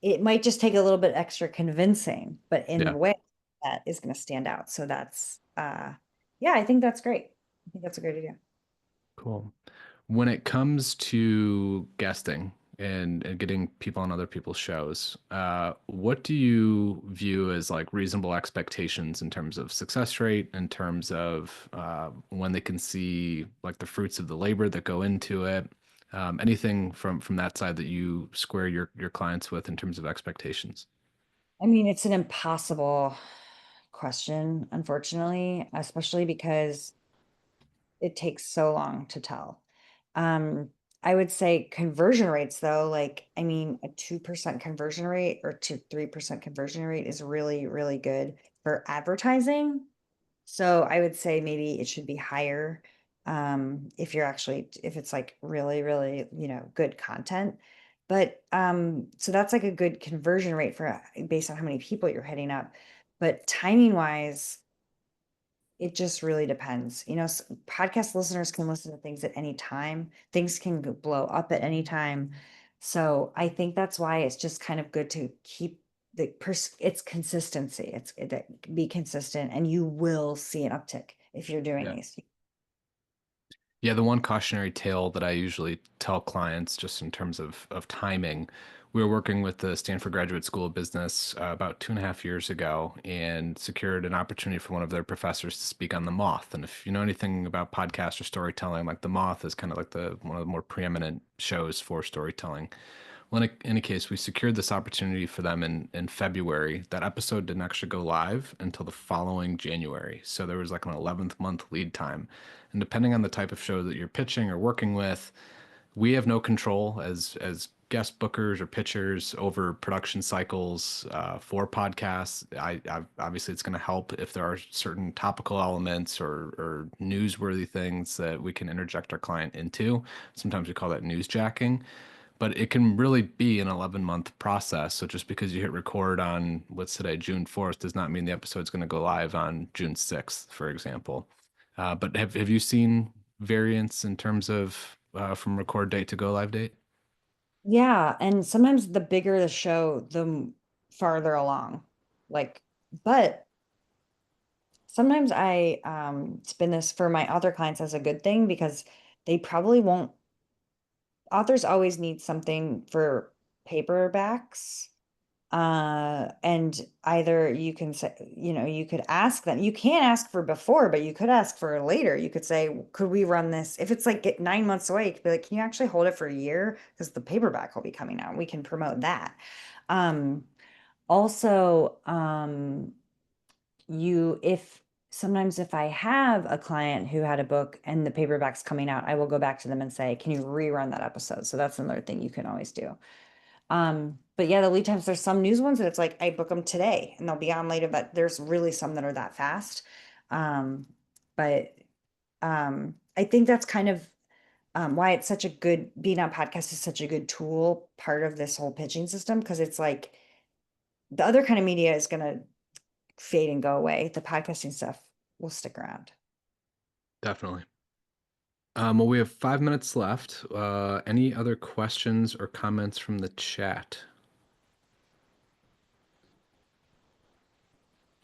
it might just take a little bit extra convincing, but in Yeah, a way that is going to stand out. So yeah, I think that's great. I think that's a great idea. cool. When it comes to guesting and getting people on other people's shows, what do you view as like reasonable expectations in terms of success rate, in terms of when they can see like the fruits of the labor that go into it? Anything from that side that you square your clients with in terms of expectations? I mean, it's an impossible question, unfortunately, especially because it takes so long to tell. Um, I would say conversion rates, though, like, I mean, a 2% conversion rate or 3% conversion rate is really, really good for advertising. So I would say maybe it should be higher if it's like really, really, good content. But so that's like a good conversion rate for based on how many people you're hitting up. But timing wise, it just really depends. Podcast listeners can listen to things at any time. Things can blow up at any time. So I think that's why it's just kind of good to keep it's consistency. Be consistent and you will see an uptick if you're doing Yeah. these. Yeah, the one cautionary tale that I usually tell clients, just in terms of timing, we were working with the Stanford Graduate School of Business about 2.5 years ago and secured an opportunity for one of their professors to speak on The Moth. And if you know anything about podcast or storytelling, like The Moth is kind of like the one of the more preeminent shows for storytelling. Well, in any case, we secured this opportunity for them in February. That episode didn't actually go live until the following January. So there was like an 11th month lead time. And depending on the type of show that you're pitching or working with, we have no control as guest bookers or pitchers over production cycles for podcasts. Obviously it's going to help if there are certain topical elements or newsworthy things that we can interject our client into. Sometimes we call that newsjacking. but it can really be an 11-month process. So just because you hit record on what's today, June 4th, does not mean the episode's going to go live on June 6th, for example. But have you seen variance in terms of from record date to go live date? Yeah, and sometimes the bigger the show, farther along. Like, but sometimes I spin this for my author clients as a good thing because they probably won't. Authors always need something for paperbacks. And either you can say, you could ask them, you can't ask for before, but you could ask for later. You could say, could we run this? If it's like 9 months away, you could be like, can you actually hold it for a year? Because the paperback will be coming out. We can promote that. Um, also, if sometimes if I have a client who had a book and the paperback's coming out, I will go back to them and say, can you rerun that episode? So that's another thing you can always do. But yeah, the lead times, there's some news ones that it's like I book them today and they'll be on later, but there's really some that are that fast. Um, but I think that's kind of why it's such a good being on podcast is such a good tool, part of this whole pitching system, because it's like the other kind of media is gonna fade and go away. The podcasting stuff will stick around. Definitely. Well, we have 5 minutes left. Any other questions or comments from the chat?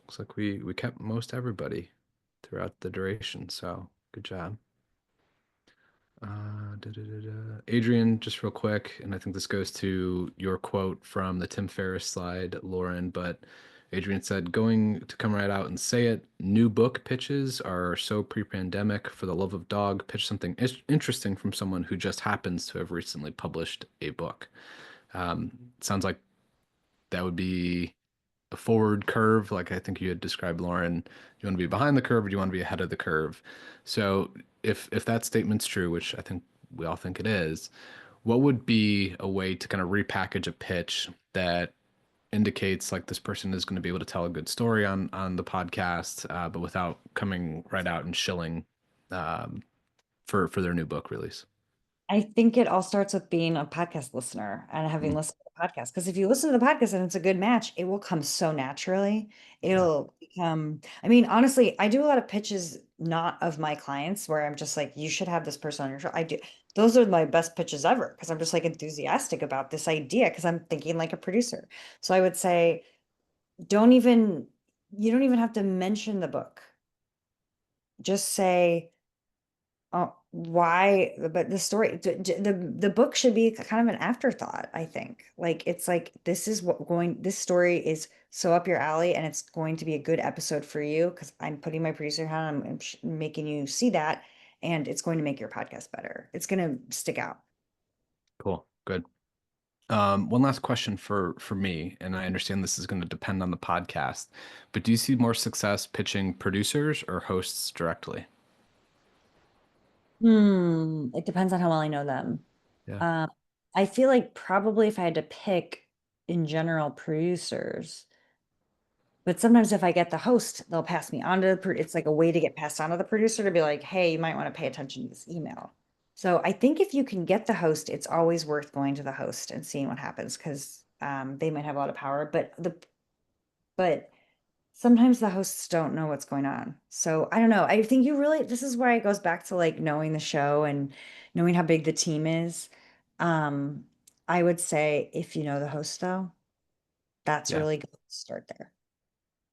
Looks like we kept most everybody throughout the duration, so good job. Adrian, just real quick, and I think this goes to your quote from the Tim Ferriss slide, Lauren, but Adrian said, going to come right out and say it, new book pitches are so pre-pandemic. For the love of dog, pitch something interesting from someone who just happens to have recently published a book. Sounds like that would be a forward curve, like I think you had described, Lauren. Do you want to be behind the curve or do you want to be ahead of the curve? So if that statement's true, which I think we all think it is, what would be a way to kind of repackage a pitch that indicates like this person is going to be able to tell a good story on the podcast, but without coming right out and shilling um, for their new book release? I think it all starts with being a podcast listener and having Mm, listened to the podcast. Because if you listen to the podcast and it's a good match, it will come so naturally. yeah, It'll become, I mean, honestly, I do a lot of pitches, not of my clients, where I'm just like, you should have this person on your show. I do. Those are my best pitches ever because I'm just like enthusiastic about this idea because I'm thinking like a producer. So I would say, don't even, you don't even have to mention the book. Just say, oh, why? But the story, the book should be kind of an afterthought, I think. Like it's like this story is so up your alley, and it's going to be a good episode for you because I'm putting my producer hat on, making you see that, and it's going to make your podcast better. It's going to stick out. cool, good. One last question for me, and I understand this is going to depend on the podcast, but do you see more success pitching producers or hosts directly? It depends on how well I know them. Yeah. Um, I feel like probably if I had to pick in general producers. But sometimes if I get the host, they'll pass me on to it's like a way to get passed on to the producer to be like, hey, you might want to pay attention to this email. So I think if you can get the host, it's always worth going to the host and seeing what happens because they might have a lot of power. But sometimes the hosts don't know what's going on. So I don't know. I think this is why it goes back to like knowing the show and knowing how big the team is. Um, I would say if you know the host though, that's Yeah. really good to start there.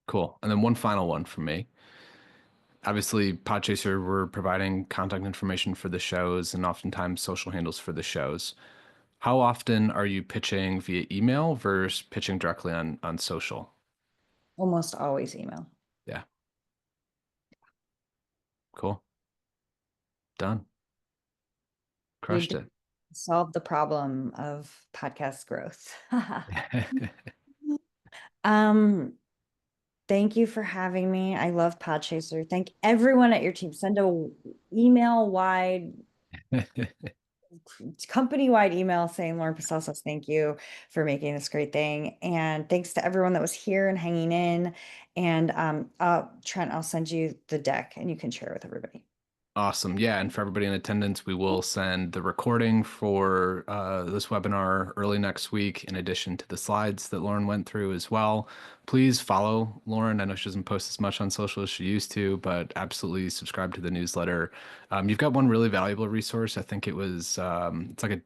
Cool. And then one final one for me. Obviously, Podchaser, we're providing contact information for the shows and oftentimes social handles for the shows. How often are you pitching via email versus pitching directly on social? Almost always email. Yeah. Cool. Done. We've Crushed it. solved the problem of podcast growth. Um, Thank you for having me. I love Podchaser. Thank everyone at your team. Send a email wide, company-wide email saying Lauren Passell says thank you for making this great thing. And thanks to everyone that was here and hanging in. And Trent, I'll send you the deck and you can share it with everybody. Awesome. Yeah. And for everybody in attendance, we will send the recording for this webinar early next week, in addition to the slides that Lauren went through as well. Please follow Lauren. I know she doesn't post as much on social as she used to, but absolutely subscribe to the newsletter. You've got one really valuable resource. I think it's like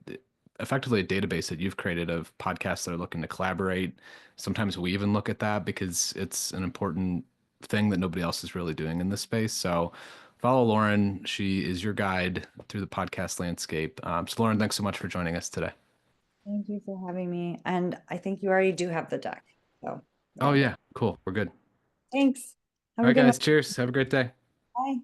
effectively a database that you've created of podcasts that are looking to collaborate. Sometimes we even look at that because it's an important thing that nobody else is really doing in this space. So follow Lauren. She is your guide through the podcast landscape. So, Lauren, thanks so much for joining us today. Thank you for having me. And I think you already do have the deck. So, Oh, yeah. yeah. Cool. We're good. Thanks. Have All a right, good one. guys. Cheers. Have a great day. Bye.